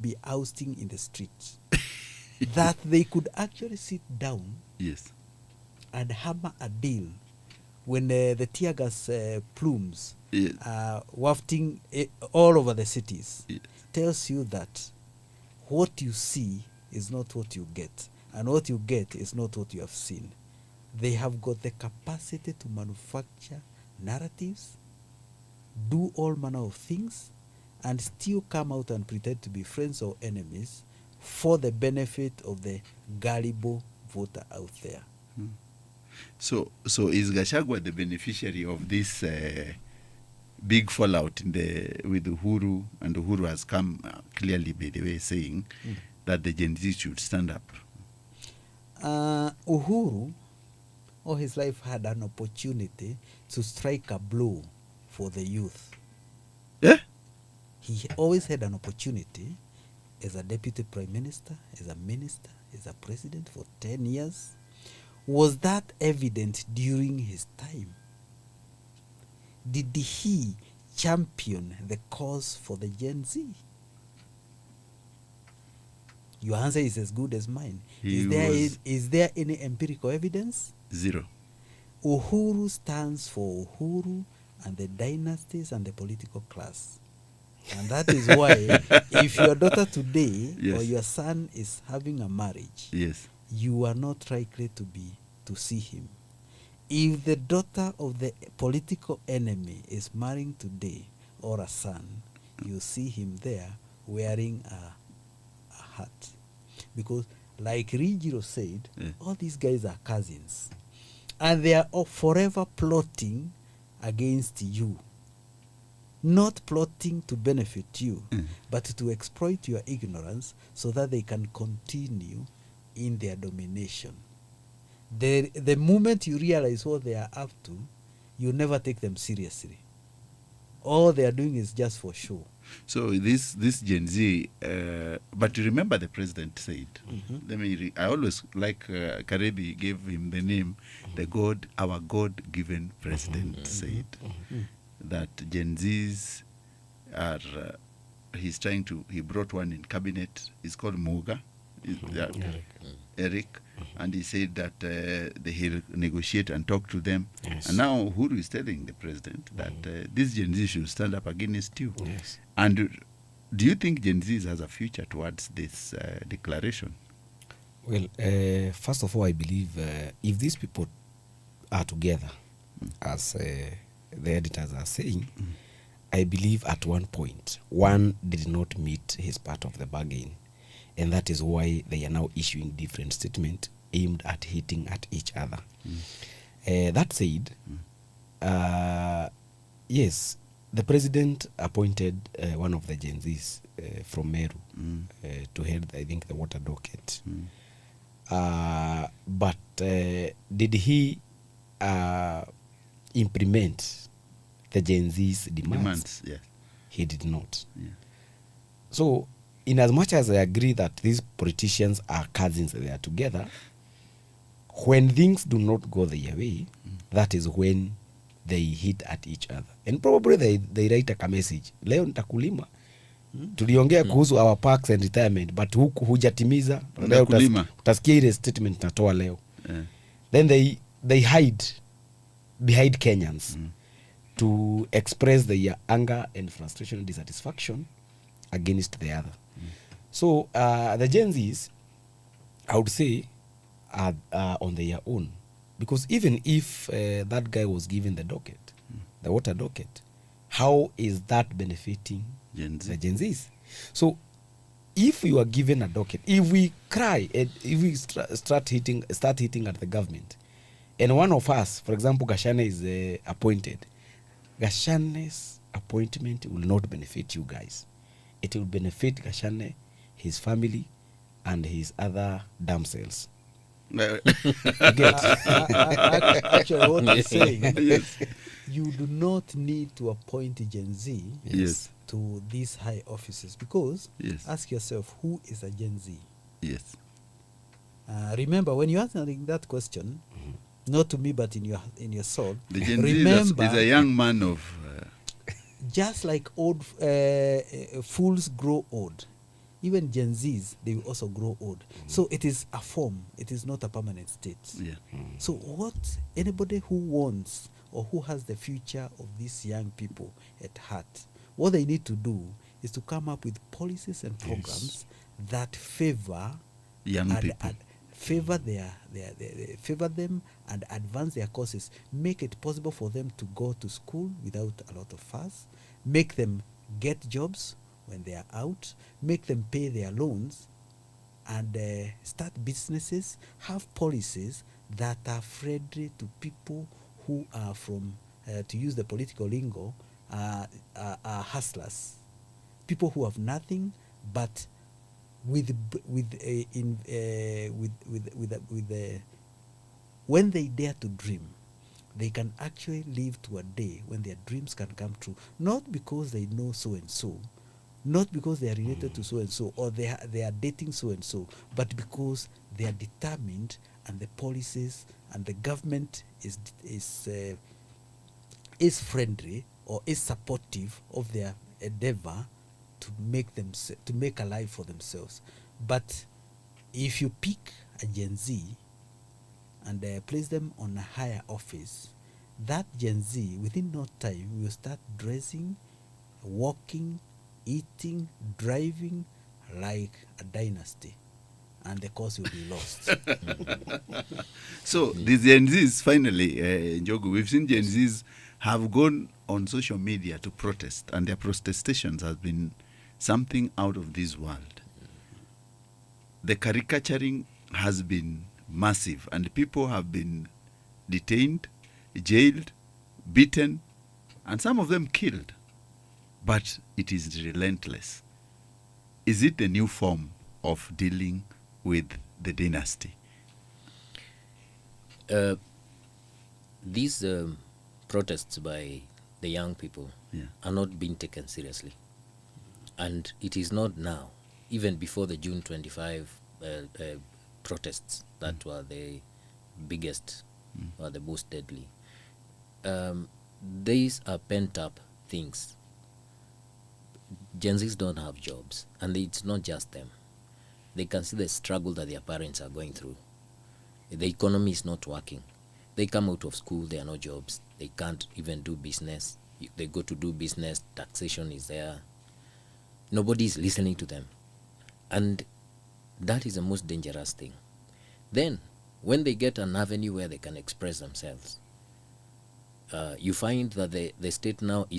be ousting in the streets. That they could actually sit down Yes. and hammer a deal when the tear gas plumes Yes. wafting all over the cities. Yes. Tells you that what you see is not what you get, and what you get is not what you have seen. They have got the capacity to manufacture narratives, do all manner of things, and still come out and pretend to be friends or enemies for the benefit of the gullible voter out there. So is Gachagua the beneficiary of this big fallout with Uhuru? And Uhuru has come clearly, by the way, saying that the Gen Z should stand up. Uhuru, all his life, had an opportunity to strike a blow for the youth. Yeah? He always had an opportunity as a deputy prime minister, as a minister, as a president for 10 years. Was that evident during his time? Did he champion the cause for the Gen Z? Your answer is as good as mine. Is there any empirical evidence? Zero. Uhuru stands for Uhuru and the dynasties and the political class. And that is why if your daughter today or your son is having a marriage, you are not likely to see him. If the daughter of the political enemy is marrying today or a son, you see him there wearing a hat. Because like Rijiro said, all these guys are cousins. And they are all forever plotting against you. Not plotting to benefit you, but to exploit your ignorance so that they can continue in their domination. The moment you realize what they are up to, you never take them seriously. All they are doing is just for show. So this Gen Z, but remember the president said, I always like Kareithi gave him the name, our God-given president said that Gen Zs are, he brought one in cabinet, it's called Muga, Eric, and he said that he'll negotiate and talk to them. And now Uhuru is telling the president that this Gen Z should stand up against you. And do you think Gen Z has a future towards this declaration? Well, first of all, I believe if these people are together, as the editors are saying, I believe at one point, one did not meet his part of the bargain. And that is why they are now issuing different statements aimed at hitting at each other. That said, yes, the president appointed one of the Gen Zs from Meru to head, I think, the water docket. But did he implement the Gen Z's demands? Yes. He did not. So, in as much as I agree that these politicians are cousins, they are together, when things do not go their way, that is when they hit at each other. And probably they write a message. Leo nitakulima. Tuliongea kuhusu our parks and retirement, but hujatimiza. Leo utasikia ile statement natoa leo. Then they hide behind Kenyans to express their anger and frustration and dissatisfaction against the other. So the Gen Zs, I would say, are on their own. Because even if that guy was given the docket, the water docket, how is that benefiting the Gen Zs? So if you are given a docket, if we cry and if we start hitting at the government, and one of us, for example, Gashane is appointed, Gashane's appointment will not benefit you guys. It will benefit Gashane, his family, and his other damsels. Actually, what he's saying, you do not need to appoint Gen Z to these high offices, because ask yourself, who is a Gen Z? Yes. Remember, when you're answering that question, not to me but in your soul, the Gen Z is a young man of just like old fools grow old, even Gen Zs, they will also grow old. So it is a form, it is not a permanent state. Yeah. So what anybody who wants or who has the future of these young people at heart, what they need to do is to come up with policies and programs that favor Young people. favor favor them and advance their causes, make it possible for them to go to school without a lot of fuss, make them get jobs when they are out, make them pay their loans, and start businesses, have policies that are friendly to people who are from, to use the political lingo, hustlers, people who have nothing, but when they dare to dream, they can actually live to a day when their dreams can come true. Not because they know so and so, not because they are related to so and so, or they are dating so and so, but because they are determined, and the policies and the government is friendly or is supportive of their endeavor to make a life for themselves. But if you pick a Gen Z and place them on a higher office, that Gen Z within no time will start dressing, walking, eating, driving like a dynasty, and the cause will be lost. So the Gen Zs finally, Njogu, we've seen Gen Zs have gone on social media to protest, and their protestations has been something out of this world. The caricaturing has been massive, and people have been detained, jailed, beaten, and some of them killed. But it is relentless. Is it the new form of dealing with the dynasty? These protests by the young people are not being taken seriously. And it is not now, even before the June 25 protests that were the biggest or the most deadly. These are pent-up things. Gen Zs don't have jobs, and it's not just them. They can see the struggle that their parents are going through. The economy is not working. They come out of school, there are no jobs. They can't even do business. If they go to do business, taxation is there. Nobody is listening to them. And that is the most dangerous thing. Then, when they get an avenue where they can express themselves, you find that the state now is